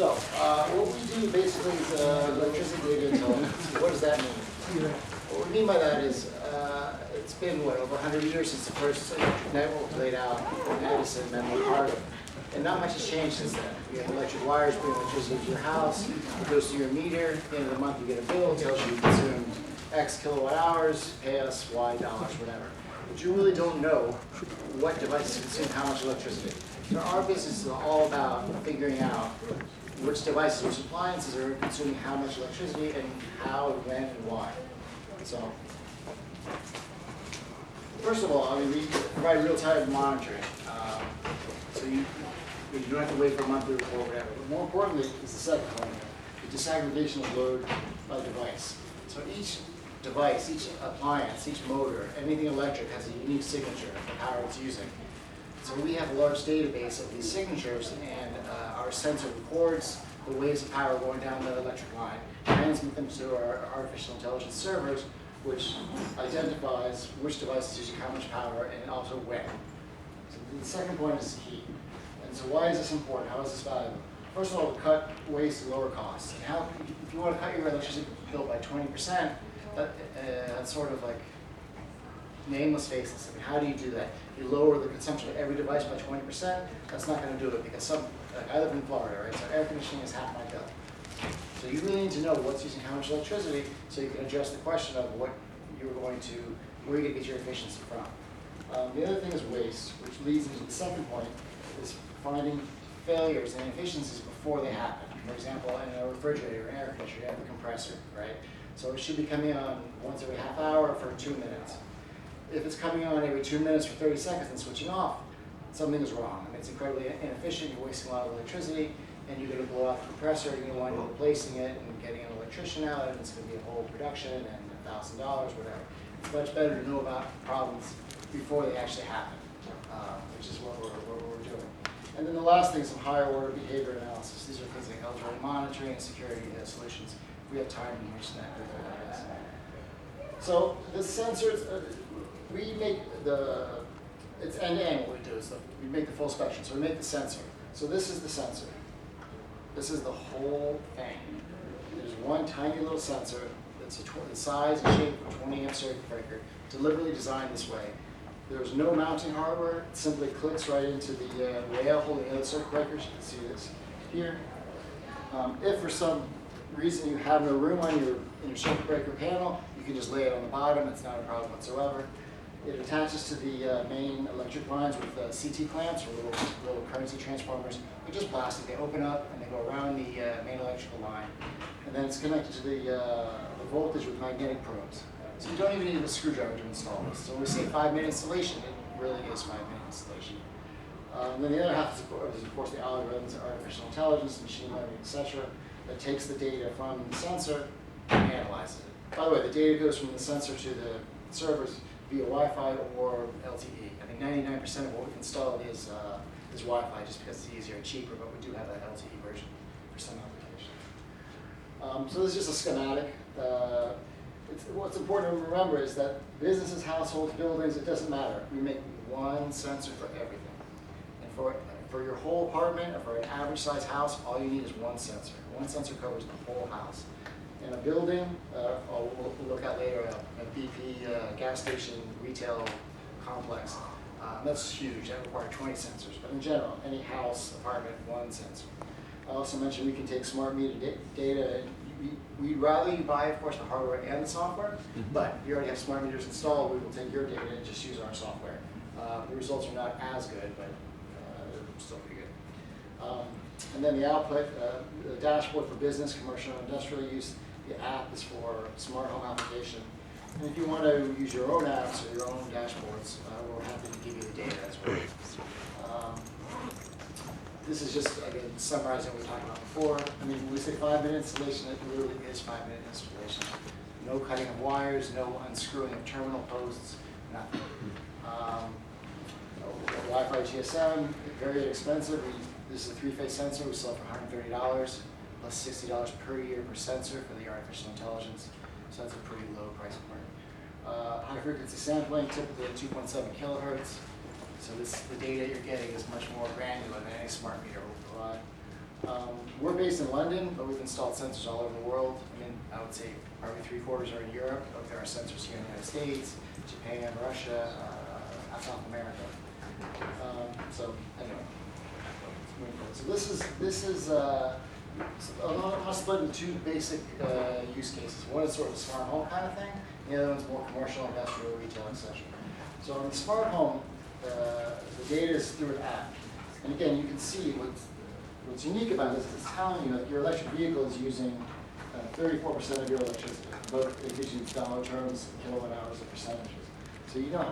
What we do basically is electricity data intelligence. What does that mean? What we mean by that is it's been, what, over 100 years since the first electric network was laid out in Edison and then Harding. And not much has changed since then. We have electric wires bring electricity to your house. It goes to your meter. At the end of the month, you get a bill. It tells you you consumed X kilowatt hours, pay us Y dollars, whatever. But you really don't know what devices consume how much electricity. So our business is all about figuring out which devices, which appliances are consuming how much electricity and how, when, and why. So, first of all, I mean, we provide real-time monitoring. So you don't have to wait for a monthly report or whatever. But more importantly is the second one, the disaggregation of load by device. So each device, each appliance, each motor, anything electric has a unique signature of the power it's using. So we have a large database of these signatures, and our sensor records the waves of power going down the electric line, transmit them to our artificial intelligence servers, which identifies which device is using how much power and also when. So the second point is key. And so why is this important? How is this valuable? First of all, to cut waste and lower costs. And how, if you want to cut your electricity bill by 20%, that's sort of like nameless faceless. I mean, how do you do that? You lower the consumption of every device by 20%. That's not going to do it because I live in Florida, right? So air conditioning is half my bill. So you really need to know what's using how much electricity so you can address the question of what you're going to, where you're going to get your efficiency from. The other thing is waste, which leads into the second point, is finding failures and inefficiencies before they happen. For example, in a refrigerator or an air conditioner, you have the compressor, right? So it should be coming on once every half hour for 2 minutes. If it's coming on every 2 minutes for 30 seconds and switching off, something is wrong. I mean, it's incredibly inefficient, you're wasting a lot of electricity, and you're going to blow out the compressor, you're going to wind up replacing it and getting an electrician out, and it's going to be a whole production and $1,000, whatever. It's much better to know about problems before they actually happen, which is what we're doing. And then the last thing is some higher order behavior analysis. These are things like eligibility monitoring and security solutions. We have time to mention that. So the sensors, we make it's end-to-end what we do. So we make the full spectrum. So we make the sensor. So this is the sensor. This is the whole thing. There's one tiny little sensor that's the size and shape of a 20-amp circuit breaker, deliberately designed this way. There's no mounting hardware. It simply clicks right into the rail holding the other circuit breakers. You can see this here. If for some reason you have no room on in your circuit breaker panel, you can just lay it on the bottom. It's not a problem whatsoever. It attaches to the main electric lines with CT clamps or little currency transformers. They're just plastic. They open up and they go around the main electrical line. And then it's connected to the voltage with magnetic probes. So you don't even need a screwdriver to install this. So when we say 5-minute installation, it really is 5-minute installation. Then the other half is of course the algorithms, artificial intelligence, machine learning, etc. that takes the data from the sensor and analyzes it. By the way, the data goes from the sensor to the servers via Wi-Fi or LTE. I think 99% of what we've installed is Wi-Fi just because it's easier and cheaper, but we do have that LTE version for some applications. So this is just a schematic. What's important to remember is that businesses, households, buildings, it doesn't matter. We make one sensor for everything. And for your whole apartment or for an average size house, all you need is one sensor. One sensor covers the whole house. In a building, we'll look at later, a BP gas station retail complex. That's huge. That requires 20 sensors. But in general, any house, apartment, one sensor. I also mentioned we can take smart meter data. We'd rather you buy, of course, the hardware and the software, but if you already have smart meters installed, we will take your data and just use our software. The results are not as good, but they're still pretty good. And then the output, the dashboard for business, commercial, and industrial use. The app is for smart home application. And if you want to use your own apps or your own dashboards, we're happy to give you the data as well. This is just, again, summarizing what we talked about before. I mean, when we say 5-minute installation, it really is 5-minute installation. No cutting of wires, no unscrewing of terminal posts, nothing. Wi-Fi GSM, very expensive. This is a 3-phase sensor. We sell for $130, plus $60 per year per sensor for the artificial intelligence. So that's a pretty low price point. High frequency sampling, typically at 2.7 kilohertz. So the data you're getting is much more granular than any smart meter will provide. We're based in London, but we've installed sensors all over the world. I mean, I would say probably 3/4 are in Europe, but there are sensors here in the United States, Japan, Russia, South America. So anyway, moving forward. So this is I'll split into two basic use cases. One is sort of a smart home kind of thing. The other one's more commercial, industrial, retail, etc. So on the smart home, the data is through an app. And again, you can see what's unique about this is it's telling you that your electric vehicle is using 34% of your electricity, but it gives you dollar terms, kilowatt hours, and percentages. So you don't